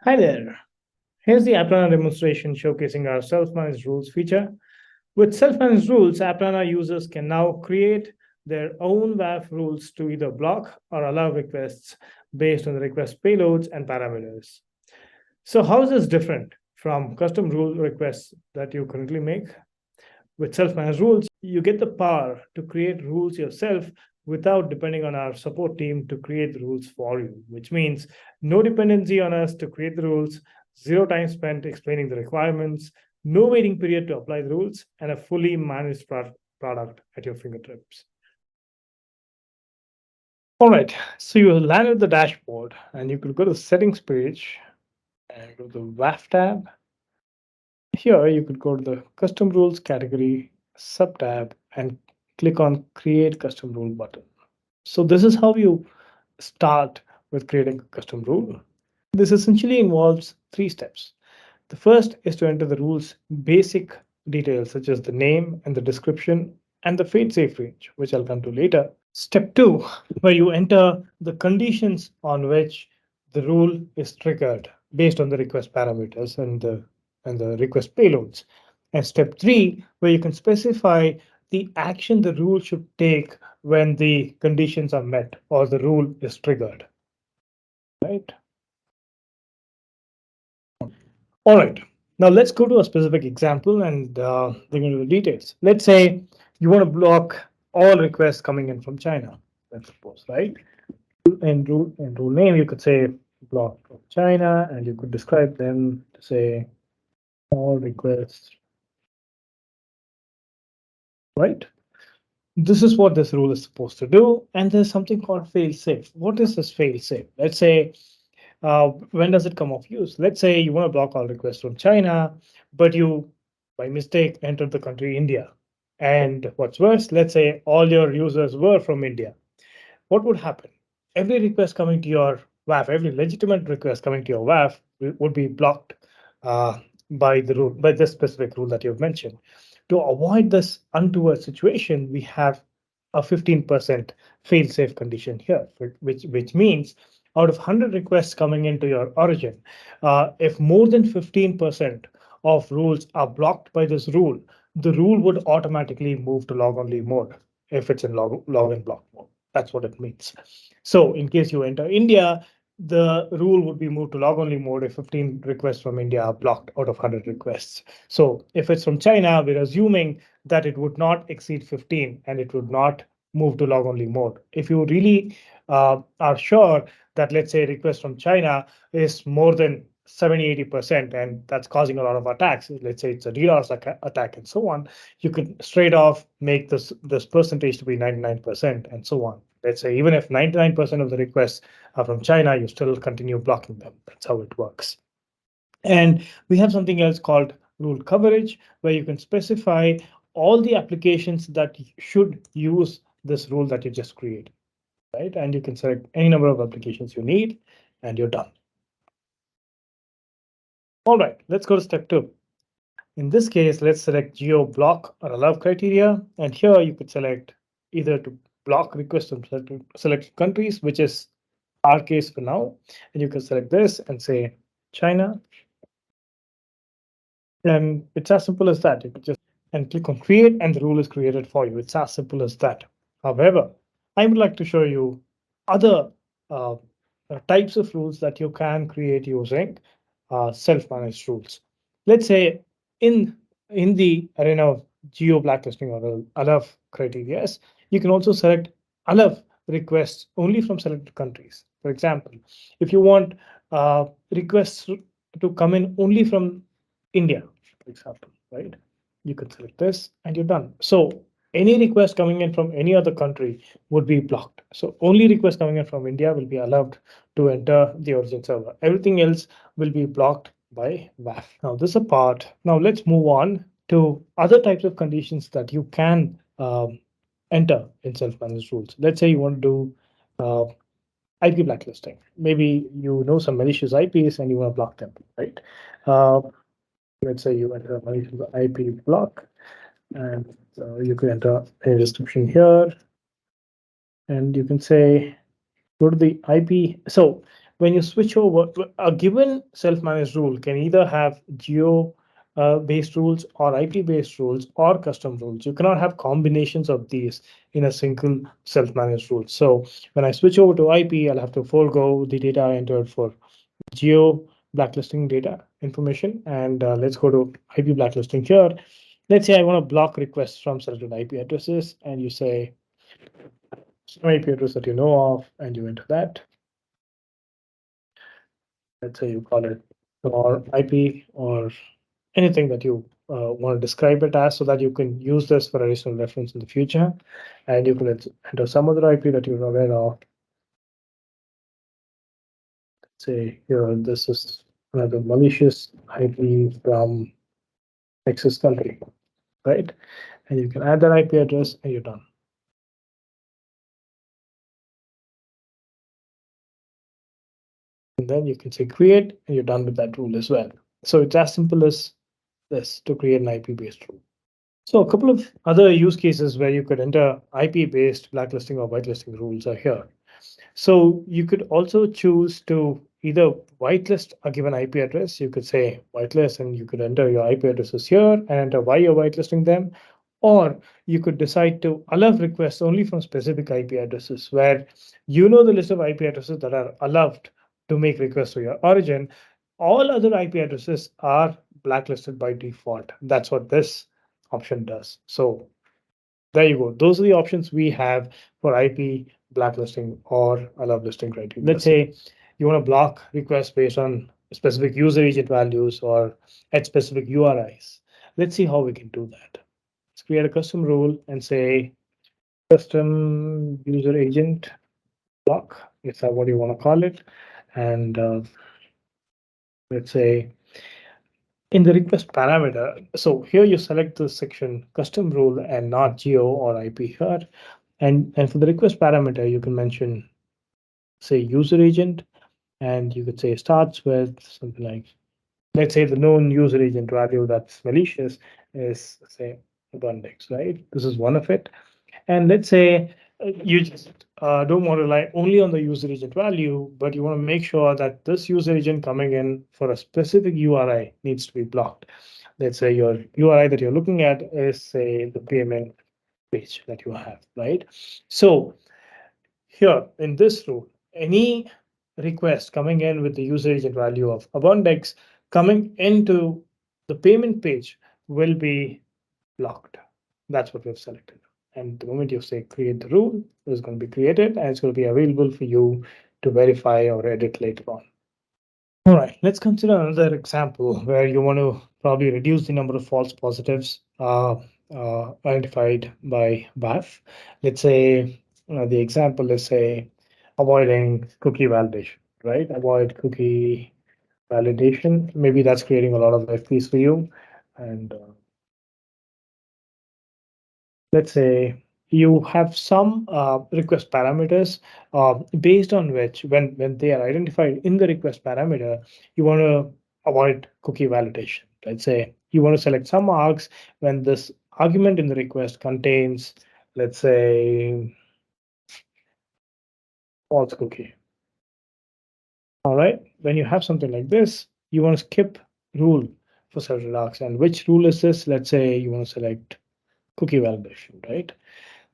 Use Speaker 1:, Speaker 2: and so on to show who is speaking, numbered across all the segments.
Speaker 1: Hi there. Here's the AppTrana demonstration showcasing our self-managed rules feature. With self-managed rules, AppTrana users can now create their own WAF rules to either block or allow requests based on the request payloads and parameters. So how is this different from custom rule requests that you currently make? With self-managed rules, you get the power to create rules yourself without depending on our support team to create the rules for you, which means no dependency on us to create the rules, zero time spent explaining the requirements, no waiting period to apply the rules, and a fully managed product at your fingertips. All right, so you landed the dashboard and you could go to the settings page and go to the WAF tab. Here, you could go to the custom rules category subtab and click on create custom rule button. So this is how you start with creating a custom rule. This essentially involves three steps. The first is to enter the rule's basic details, such as the name and the description and the fail-safe range, which I'll come to later. Step two, where you enter the conditions on which the rule is triggered based on the request parameters and the request payloads. And step three, where you can specify the action the rule should take when the conditions are met or the rule is triggered. Right? All right. Now let's go to a specific example and dig into the details. Let's say you want to block all requests coming in from China. Let's suppose, right? In rule name, you could say block from China, and you could describe them to say all requests, right? This is what this rule is supposed to do, and there's something called fail safe. What is this fail safe? Let's say when does it come off use? Let's say you want to block all requests from China, but you by mistake entered the country India. And what's worse, let's say all your users were from India. What would happen? Every request coming to your WAF, every legitimate request coming to your WAF would be blocked by the rule, by this specific rule that you've mentioned. To avoid this untoward situation, we have a 15% fail-safe condition here, which means out of 100 requests coming into your origin, if more than 15% of rules are blocked by this rule, the rule would automatically move to log-only mode if it's in log and block mode. That's what it means. So in case you enter India, the rule would be moved to log-only mode if 15 requests from India are blocked out of 100 requests. So if it's from China, we're assuming that it would not exceed 15 and it would not move to log-only mode. If you really are sure that, let's say, a request from China is more than 70-80%, and that's causing a lot of attacks. Let's say it's a DDoS attack and so on. You could straight off make this percentage to be 99% and so on. Let's say even if 99% of the requests are from China, you still continue blocking them. That's how it works. And we have something else called rule coverage, where you can specify all the applications that should use this rule that you just created, right? And you can select any number of applications you need, and you're done. All right, let's go to step two. In this case, let's select geo block or allow criteria. And here you could select either to block requests from select countries, which is our case for now. And you can select this and say China. And it's as simple as that. You could just and click on create and the rule is created for you. It's as simple as that. However, I would like to show you other types of rules that you can create using self-managed rules. Let's say in the arena of geo blacklisting or allow criteria, you can also select allow requests only from selected countries. For example, if you want requests to come in only from India, for example, right? You could select this and you're done. So any request coming in from any other country would be blocked. So only requests coming in from India will be allowed to enter the origin server. Everything else will be blocked by WAF. Now this apart, now let's move on to other types of conditions that you can enter in self-managed rules. Let's say you want to do IP blacklisting. Maybe you know some malicious IPs and you want to block them, right? Let's say you enter a malicious IP block, and you can enter a description here, and you can say go to the IP. So when you switch over, a given self-managed rule can either have geo based rules or IP based rules or custom rules. You cannot have combinations of these in a single self-managed rule. So when I switch over to IP, I'll have to forego the data I entered for geo blacklisting data information. And let's go to IP blacklisting here. Let's say I want to block requests from selected IP addresses, and you say some IP address that you know of, and you enter that. Let's say you call it or IP or anything that you want to describe it as, so that you can use this for additional reference in the future. And you can enter some other IP that you're aware of. Say here, this is another malicious IP from Texas country, right? And you can add that IP address and you're done. And then you can say create and you're done with that rule as well. So it's as simple as this to create an IP-based rule. So a couple of other use cases where you could enter IP-based blacklisting or whitelisting rules are here. So you could also choose to either whitelist a given IP address. You could say whitelist and you could enter your IP addresses here and enter why you're whitelisting them. Or you could decide to allow requests only from specific IP addresses where you know the list of IP addresses that are allowed to make requests to your origin. All other IP addresses are blacklisted by default. That's what this option does. So there you go. Those are the options we have for IP blacklisting or allow listing criteria. Let's say you want to block requests based on specific user agent values or at specific URIs. Let's see how we can do that. Let's create a custom rule and say custom user agent block. Is that what you want to call it? And let's say in the request parameter, so here you select the section custom rule and not geo or IP here. And for the request parameter, you can mention, say, user agent, and you could say starts with something like, let's say the known user agent value that's malicious is, say, abundance, right? This is one of it. And let's say you just don't want to rely only on the user agent value, but you want to make sure that this user agent coming in for a specific URI needs to be blocked. Let's say your URI that you're looking at is, say, the payment page that you have, right? So here in this rule, any request coming in with the user agent value of abundance coming into the payment page will be blocked. That's what we've selected. And the moment you say create the rule, it's going to be created and it's going to be available for you to verify or edit later on. All right, let's consider another example where you want to probably reduce the number of false positives identified by WAF. Let's say the example is, say, avoiding cookie validation, right? Avoid cookie validation. Maybe that's creating a lot of FPs for you. And let's say you have some request parameters based on which, when they are identified in the request parameter, you want to avoid cookie validation. Let's say you want to select some args when this argument in the request contains, let's say, false cookie. All right, when you have something like this, you want to skip rule for several args. And which rule is this? Let's say you want to select cookie validation, right?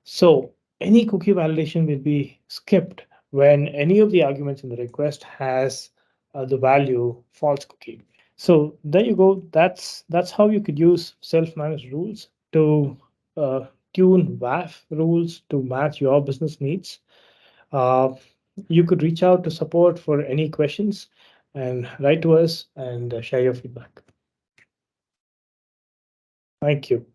Speaker 1: So any cookie validation will be skipped when any of the arguments in the request has the value false cookie. So there you go. That's how you could use self-managed rules to tune WAF rules to match your business needs. Uh, you could reach out to support for any questions and write to us and share your feedback. Thank you.